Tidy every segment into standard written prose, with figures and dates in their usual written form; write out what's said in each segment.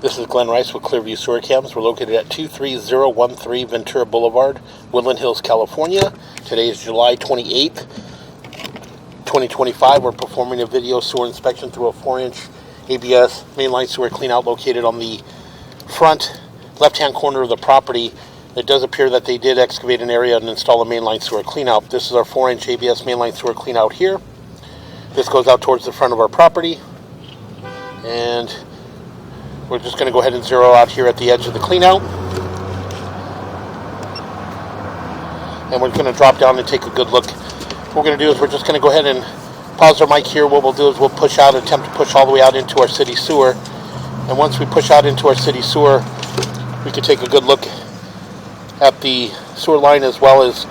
This is Glenn Rice with Clearview Sewer Cams. We're located at 23013 Ventura Boulevard, Woodland Hills, California. Today is July 28th, 2025. We're performing a video sewer inspection through a 4-inch ABS mainline sewer cleanout located on the front left-hand corner of the property. It does appear that they did excavate an area and install a mainline sewer cleanout. This is our 4-inch ABS mainline sewer cleanout here. This goes out towards the front of our property, and we're just going to go ahead and zero out here at the edge of the cleanout. And we're going to drop down and take a good look. What we're going to do is we're just going to go ahead and pause our mic here. What we'll do is we'll push out, attempt to push all the way out into our city sewer. And once we push out into our city sewer, we can take a good look at the sewer line, as well as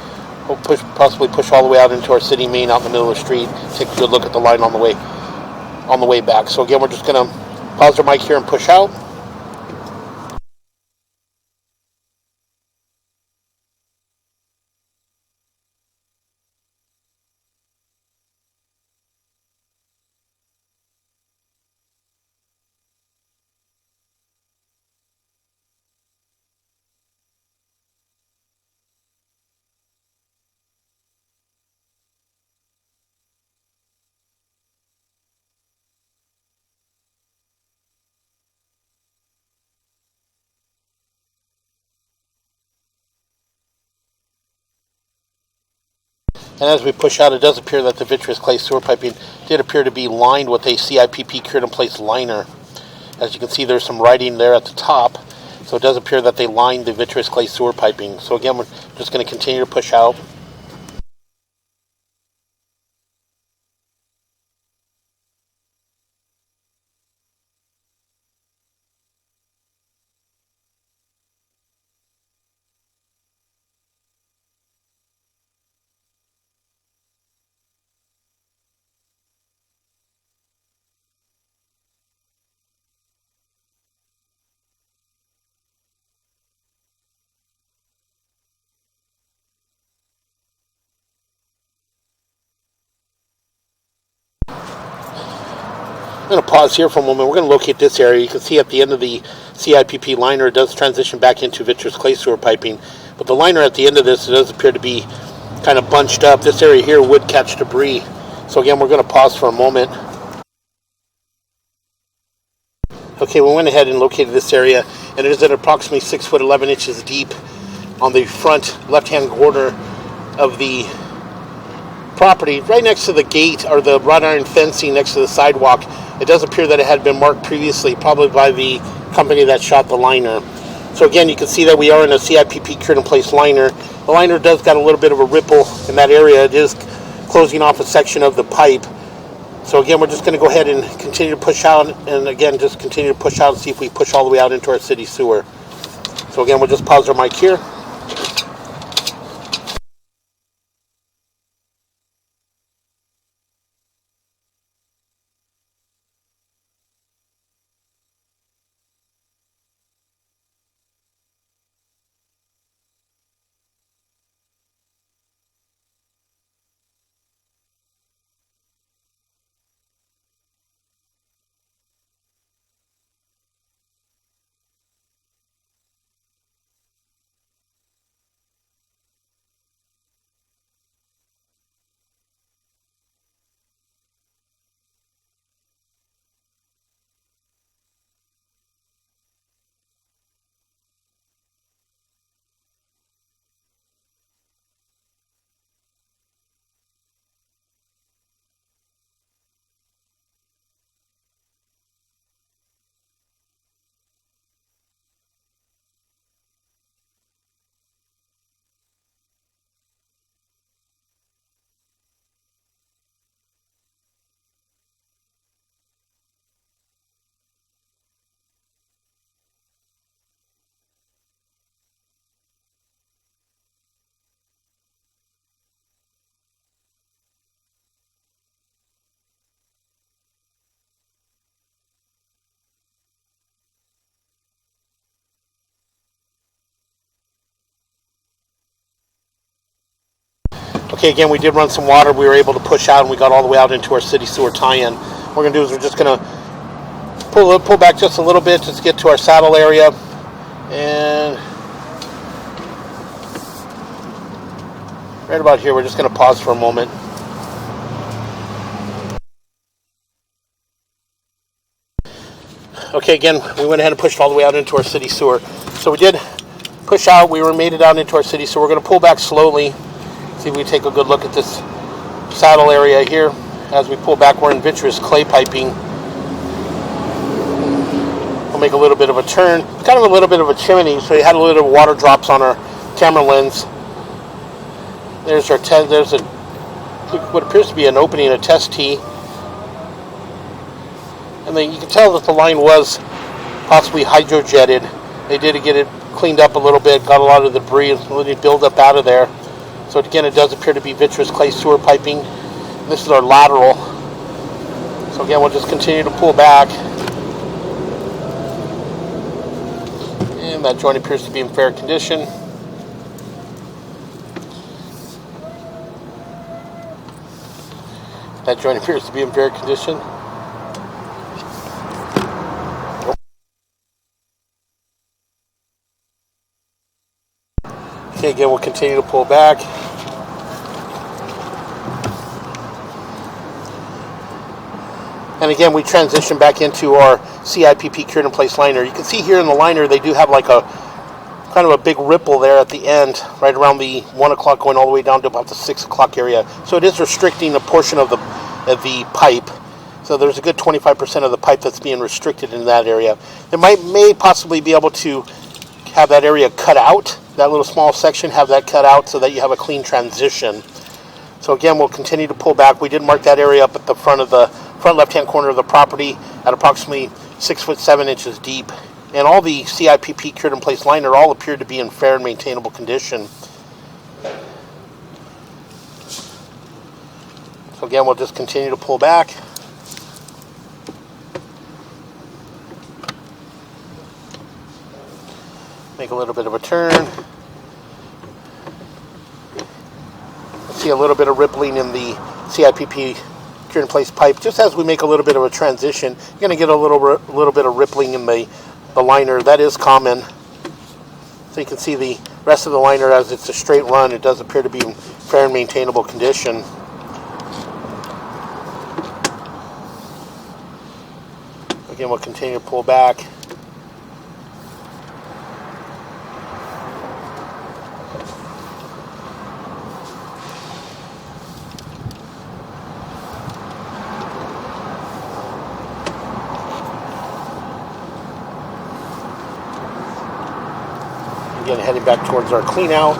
we'll possibly push all the way out into our city main out in the middle of the street. Take a good look at the line on the way back. So again, we're just going to pause our mic here and push out. And as we push out, it does appear that the vitreous clay sewer piping did appear to be lined with a CIPP cured in place liner. As you can see, there's some writing there at the top, so it does appear that they lined the vitreous clay sewer piping. So again, we're just going to continue to push out. I'm going to pause here for a moment. We're going to locate this area. You can see at the end of the CIPP liner, it does transition back into vitreous clay sewer piping. But the liner at the end of this, it does appear to be kind of bunched up. This area here would catch debris. So again, we're going to pause for a moment. Okay, we went ahead and located this area, and it is at approximately 6 foot 11 inches deep on the front left-hand corner of the property, right next to the gate or the wrought iron fencing next to the sidewalk. It does appear that it had been marked previously, probably by the company that shot the liner. So again, you can see that we are in a CIPP cured in place liner. The liner does got a little bit of a ripple in that area. It is closing off a section of the pipe. So again, we're just going to go ahead and continue to push out, and again, just continue to push out and see if we push all the way out into our city sewer. So again, we'll just pause our mic here. Okay, again, we did run some water. We were able to push out, and we got all the way out into our city sewer tie-in. What we're going to do is we're just going to pull back just a little bit, just get to our saddle area, and right about here we're just going to pause for a moment. Okay, again, we went ahead and pushed all the way out into our city sewer. So we did push out, we made it out into our city sewer. We're going to pull back slowly, see if we take a good look at this saddle area here. As we pull back, we're in Ventura's clay piping. We'll make a little bit of a turn. It's kind of a little bit of a chimney, so you had a little bit of water drops on our camera lens. There's what appears to be an opening, a test tee. And then you can tell that the line was possibly hydrojetted. They did get it cleaned up a little bit, got a lot of the debris and really build up out of there. So again, it does appear to be Ventra's clay sewer piping. And this is our lateral. So again, we'll just continue to pull back. And that joint appears to be in fair condition. That joint appears to be in fair condition. Okay, again, we'll continue to pull back. And again, we transition back into our CIPP cured in place liner. You can see here in the liner, they do have like a kind of a big ripple there at the end, right around the 1 o'clock going all the way down to about the 6 o'clock area. So it is restricting a portion of the pipe. So there's a good 25% of the pipe that's being restricted in that area. They may possibly be able to have that area cut out, that little small section, have that cut out so that you have a clean transition. So again, we'll continue to pull back. We did mark that area up at the front left-hand corner of the property at approximately 6 foot 7 inches deep. And all the CIPP cured in place liner all appear to be in fair and maintainable condition. So again, we'll just continue to pull back. Make a little bit of a turn. See a little bit of rippling in the CIPP cured in place pipe. Just as we make a little bit of a transition, you're going to get a little bit of rippling in the liner. That is common. So you can see the rest of the liner, as it's a straight run, it does appear to be in fair and maintainable condition. Again, we'll continue to pull back. Again, heading back towards our clean out.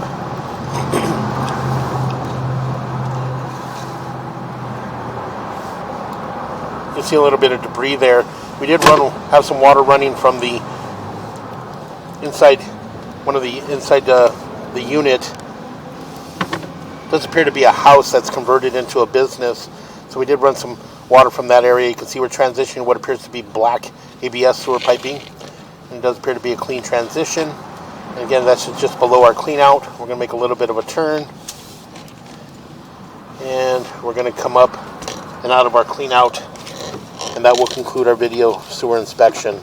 You see a little bit of debris there. We did have some water running from the inside, the unit. It does appear to be a house that's converted into a business. So we did run some water from that area. You can see we're transitioning what appears to be black ABS sewer piping. And it does appear to be a clean transition. And again, that's just below our clean out. We're going to make a little bit of a turn. And we're going to come up and out of our clean out. And that will conclude our video sewer inspection.